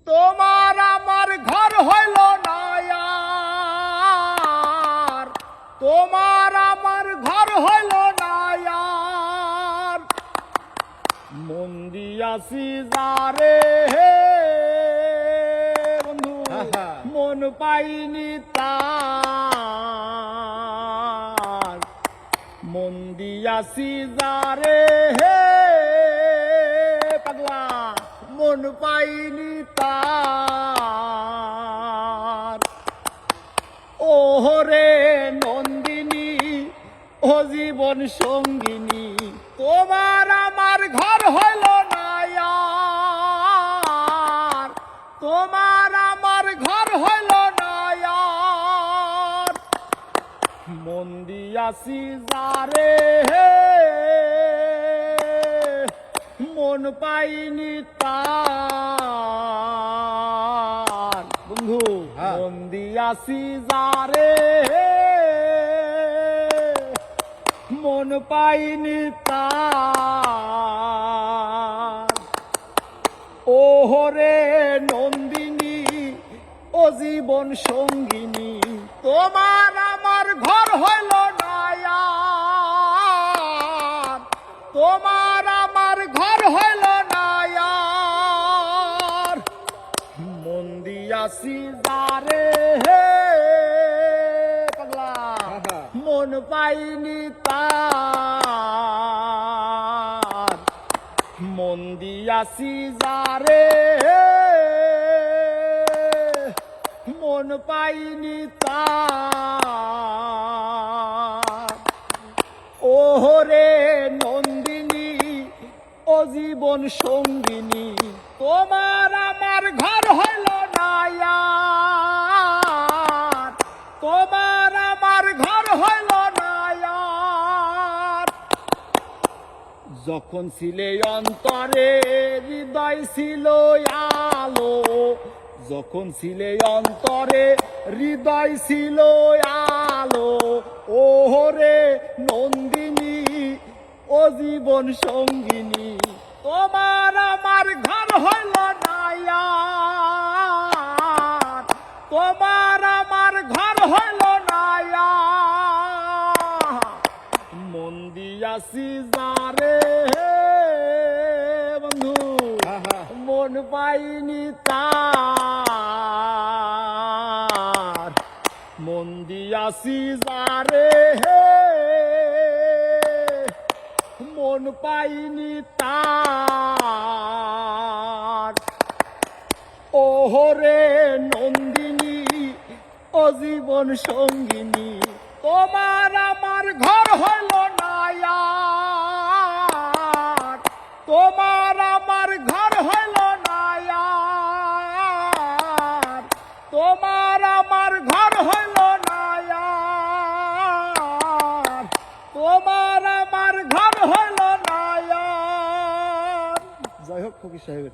তোমার আমার ঘর হইল না আর, তোমার আমার ঘর হইল না আর, মন দিয়াছি যারে বন্ধু মন পাইনি তার, মন দিয়াছি যারে পাগলা মন পাইনি তার। ওহরে নন্দিনী ও জীবন সঙ্গিনী, তোমার আমার ঘর হইল না আর, তোমার আমার ঘর হইল না আর, মন দিয়াছি যারে মন পাইনি তার। বন্ধু মন দিয়াছি যারে মন পাইনি তার। ওহরে নন্দিনী ও জীবন সঙ্গিনী, তোমার আমার ঘর হইল না আর, তোমার আমার ঘর হইল না আর, মন দিয়াছি যারে পাগলা মন পাইনি তার, মন দিয়াছি যারে মন পাইনি তার। ওহরে নন্দিনী ও জীবন সঙ্গিনী, তোমার আমার ঘর হইল না আর, তোমার আমার ঘর হইল না আর, যখন ছিলে অন্তরে হৃদয় ছিল আলো, যখন ছিলে অন্তরে হৃদয় ছিল আলো, ওহরে নন্দিনী ও জীবন সঙ্গিনী, তোমার আমার ঘর হইল না আর, তোমার আমার ঘর হইল না আর, মন দিয়াছি যারে বন্ধু মন পাইনি তার, মন দিয়াছি যারে মন পাইনি তার। ওহরে নন্দিনী ও জীবন সঙ্গিনী, তোমার আমার ঘর হইল না আর, তোমার আমার ঘর হইল না আর, তোমার আমার ঘর হইল না আর, তোমার আমার ঘর হইল না আর। জয় হোক ফকির সাহেবের।